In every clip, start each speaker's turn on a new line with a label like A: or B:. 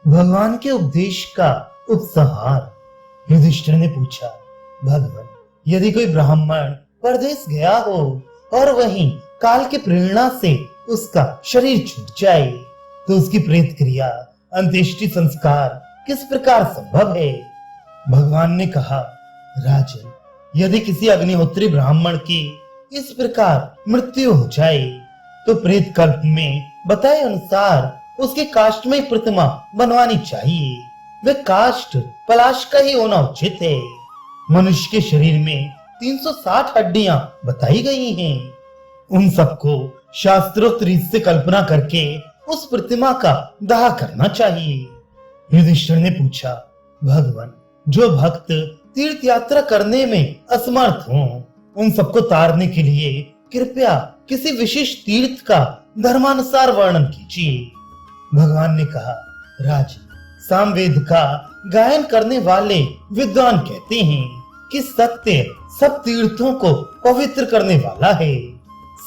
A: भगवान के उपदेश का उपसंहार। युधिष्ठिर ने पूछा, भगवान, यदि कोई ब्राह्मण परदेश गया हो और वहीं काल की प्रेरणा से उसका शरीर छूट जाए तो उसकी प्रेत क्रिया, अंत्येष्टि संस्कार किस प्रकार संभव है? भगवान ने कहा, राजन, यदि किसी अग्निहोत्री ब्राह्मण की इस प्रकार मृत्यु हो जाए तो प्रेत कल्प में बताए अनुसार उसके काष्ठ में प्रतिमा बनवानी चाहिए। वे काष्ठ पलाश का ही होना उचित है। मनुष्य के शरीर में 360 हड्डियां बताई गई हैं। उन सबको शास्त्रोक्त रीत से कल्पना करके उस प्रतिमा का दाह करना चाहिए। युधिष्ठिर ने पूछा, भगवान, जो भक्त तीर्थ यात्रा करने में असमर्थ हों, उन सबको तारने के लिए कृपया किसी विशेष तीर्थ का धर्मानुसार वर्णन कीजिए। भगवान ने कहा, राजन, सामवेद का गायन करने वाले विद्वान कहते हैं कि सत्य सब तीर्थों को पवित्र करने वाला है।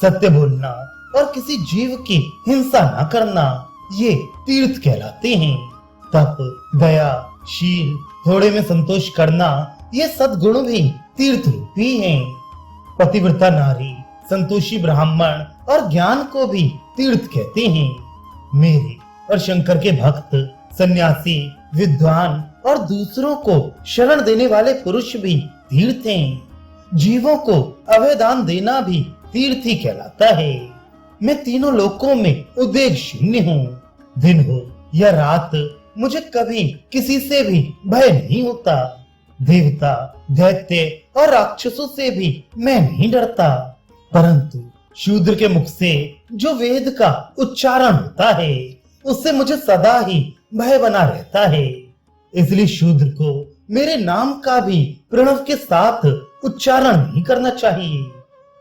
A: सत्य बोलना और किसी जीव की हिंसा न करना, ये तीर्थ कहलाते हैं। तप, दया, शील, थोड़े में संतोष करना, ये सद्गुण भी तीर्थ रूपी हैं। पतिव्रता नारी, संतोषी ब्राह्मण और ज्ञान को भी तीर्थ कहते हैं। मेरे और शंकर के भक्त, सन्यासी, विद्वान और दूसरों को शरण देने वाले पुरुष भी तीर्थ हैं। जीवों को अभयदान देना भी तीर्थ ही कहलाता है। मैं तीनों लोकों में उद्वेग शून्य हूँ। दिन हो या रात, मुझे कभी किसी से भी भय नहीं होता। देवता, दैत्य और राक्षसों से भी मैं नहीं डरता, परंतु शूद्र के मुख से जो वेद का उच्चारण होता है, उससे मुझे सदा ही भय बना रहता है। इसलिए शूद्र को मेरे नाम का भी प्रणव के साथ उच्चारण नहीं करना चाहिए,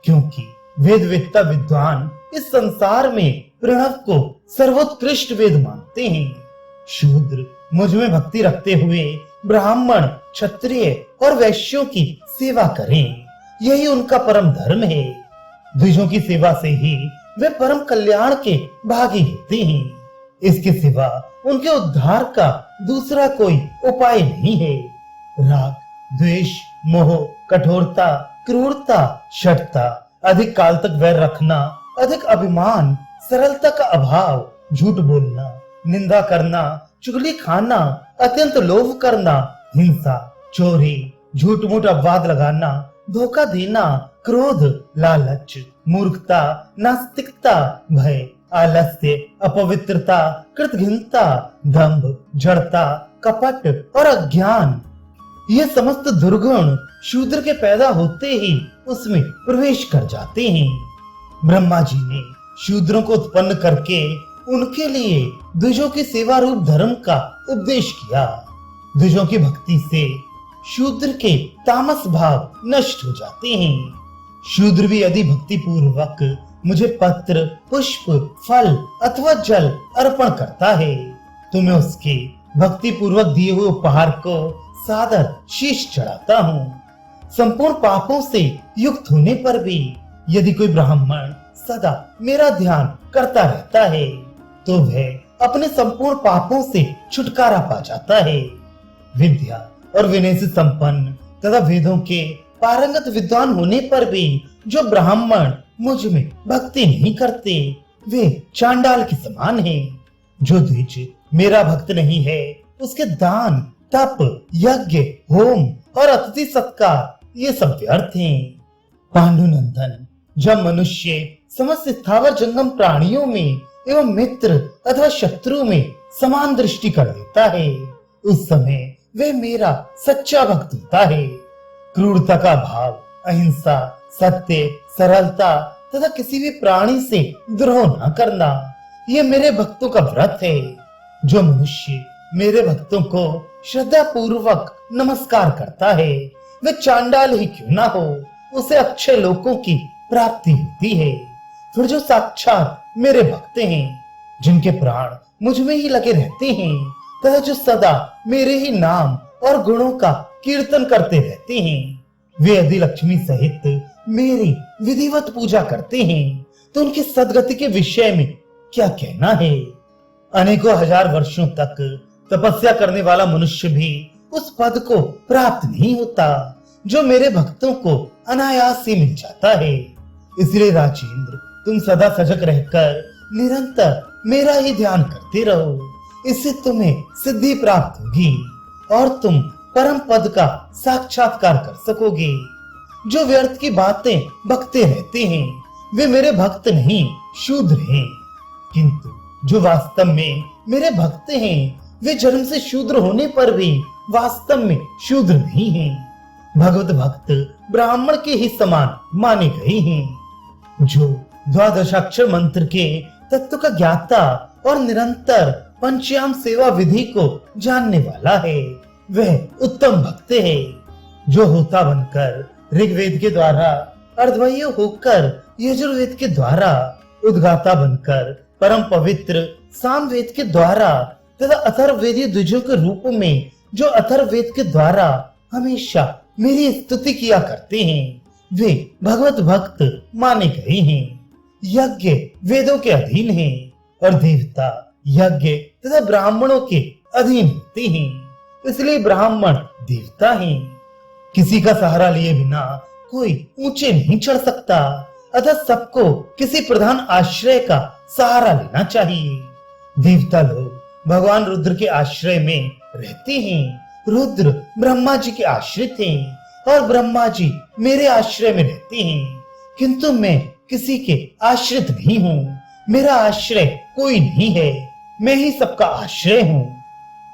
A: क्योंकि वेदवेत्ता विद्वान इस संसार में प्रणव को सर्वोत्कृष्ट वेद मानते हैं। शूद्र मुझ में भक्ति रखते हुए ब्राह्मण, क्षत्रिय और वैश्यों की सेवा करें, यही उनका परम धर्म है। द्विजों की सेवा से ही वे परम कल्याण के भागी होते हैं। इसके सिवा उनके उद्धार का दूसरा कोई उपाय नहीं है। राग, द्वेष, मोह, कठोरता, क्रूरता, शठता, अधिक काल तक वैर रखना, अधिक अभिमान, सरलता का अभाव, झूठ बोलना, निंदा करना, चुगली खाना, अत्यंत लोभ करना, हिंसा, चोरी, झूठ मूठ अपवाद लगाना, धोखा देना, क्रोध, लालच, मूर्खता, नास्तिकता, भय, आलस्य, अपवित्रता, कृतघ्नता, दंभ, जड़ता, कपट और अज्ञान, ये समस्त दुर्गुण शूद्र के पैदा होते ही उसमें प्रवेश कर जाते हैं। ब्रह्मा जी ने शूद्रों को उत्पन्न करके उनके लिए द्विजों की सेवा रूप धर्म का उपदेश किया। द्विजों की भक्ति से शूद्र के तामस भाव नष्ट हो जाते हैं। शूद्र भी यदि भक्ति पूर्वक मुझे पत्र, पुष्प, फल अथवा जल अर्पण करता है तो मैं उसके भक्ति पूर्वक दिए हुए उपहार को सादर शीश चढ़ाता हूँ। संपूर्ण पापों से युक्त होने पर भी यदि कोई ब्राह्मण सदा मेरा ध्यान करता रहता है तो वह अपने संपूर्ण पापों से छुटकारा पा जाता है। विद्या और विनय से संपन्न तथा वेदों के पारंगत विद्वान होने पर भी जो ब्राह्मण मुझ में भक्ति नहीं करते वे चांडाल के समान हैं। जो द्विज मेरा भक्त नहीं है उसके दान, तप, यज्ञ, होम और अतिथि सत्कार ये सब व्यर्थ हैं। पांडुनंदन, जब मनुष्य समस्त स्थावर जंगम प्राणियों में एवं मित्र अथवा शत्रु में समान दृष्टि कर लेता है उस समय वे मेरा सच्चा भक्त होता है। क्रूरता का भाव, अहिंसा, सत्य, सरलता तथा किसी भी प्राणी से द्रोह न करना, ये मेरे भक्तों का व्रत है। जो मनुष्य मेरे भक्तों को श्रद्धा पूर्वक नमस्कार करता है वे चांडाल ही क्यों ना हो, उसे अक्षय लोकों की प्राप्ति होती है। फिर जो साक्षात मेरे भक्त हैं, जिनके प्राण मुझ में ही लगे रहते हैं तथा जो सदा मेरे ही नाम और गुणों का कीर्तन करते रहते हैं, वे यदि लक्ष्मी सहित मेरी विधिवत पूजा करते हैं तो उनकी सदगति के विषय में क्या कहना है। अनेकों हजार वर्षों तक तपस्या करने वाला मनुष्य भी उस पद को प्राप्त नहीं होता जो मेरे भक्तों को अनायास ही मिल जाता है। इसलिए राजेंद्र, तुम सदा सजग रहकर निरंतर मेरा ही ध्यान करते रहो। इससे तुम्हें सिद्धि प्राप्त होगी और तुम परम पद का साक्षात्कार कर सकोगे। जो व्यर्थ की बातें बकते रहते हैं वे मेरे भक्त नहीं, शूद्र हैं। किंतु जो वास्तव में मेरे भक्त हैं वे जन्म से शूद्र होने पर भी वास्तव में शूद्र नहीं हैं। भगवत भक्त ब्राह्मण के ही समान माने गए हैं। जो द्वादशाक्षर मंत्र के तत्व का ज्ञाता और निरंतर पंचयाम सेवा विधि को जानने वाला है वह उत्तम भक्त है। जो होता बनकर ऋग्वेद के द्वारा, अर्धवय होकर यजुर्वेद के द्वारा, उद्गाता बनकर परम पवित्र सामवेद के द्वारा तथा अथर्ववेदीय द्विजों के रूप में जो अथर्ववेद के द्वारा हमेशा मेरी स्तुति किया करते हैं वे भगवत भक्त माने गए हैं। यज्ञ वेदों के अधीन हैं और देवता यज्ञ तथा ब्राह्मणों के अधीन होते हैं, इसलिए ब्राह्मण देवता हैं। किसी का सहारा लिए बिना कोई ऊंचे नहीं चढ़ सकता, अतः सबको किसी प्रधान आश्रय का सहारा लेना चाहिए। देवता लोग भगवान रुद्र के आश्रय में रहते हैं। रुद्र ब्रह्मा जी के आश्रित हैं और ब्रह्मा जी मेरे आश्रय में रहते हैं, किंतु मैं किसी के आश्रित नहीं हूँ। मेरा आश्रय कोई नहीं है, मैं ही सबका आश्रय हूँ।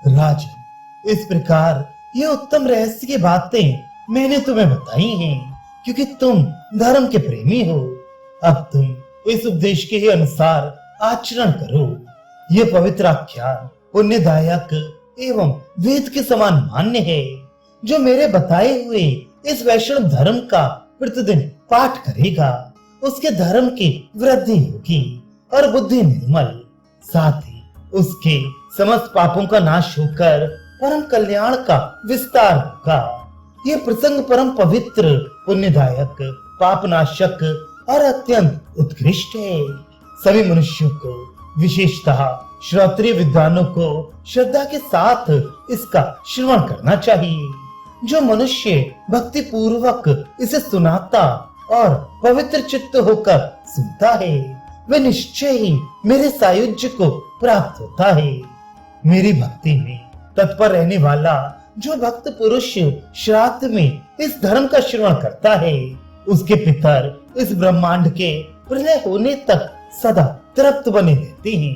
A: राजन, इस प्रकार ये उत्तम रहस्य की बातें मैंने तुम्हें बताई हैं क्योंकि तुम धर्म के प्रेमी हो। अब तुम इस उपदेश के ही अनुसार आचरण करो। ये पवित्र आख्यान पुण्यदायक एवं वेद के समान मान्य है। जो मेरे बताए हुए इस वैष्णव धर्म का प्रतिदिन पाठ करेगा उसके धर्म की वृद्धि होगी और बुद्धि निर्मल, साथ ही उसके समस्त पापों का नाश होकर परम कल्याण का विस्तार होगा। ये प्रसंग परम पवित्र, पुण्यदायक, पापनाशक और अत्यंत उत्कृष्ट है। सभी मनुष्यों को, विशेषतः श्रोत्रिय विद्वानों को श्रद्धा के साथ इसका श्रवण करना चाहिए। जो मनुष्य भक्ति पूर्वक इसे सुनाता और पवित्र चित्त होकर सुनता है वह निश्चय ही मेरे सायुज्य को प्राप्त होता है। मेरी भक्ति में तत्पर रहने वाला जो भक्त पुरुष श्राद्ध में इस धर्म का श्रवण करता है उसके पितर इस ब्रह्मांड के प्रलय होने तक सदा तृप्त बने रहते हैं।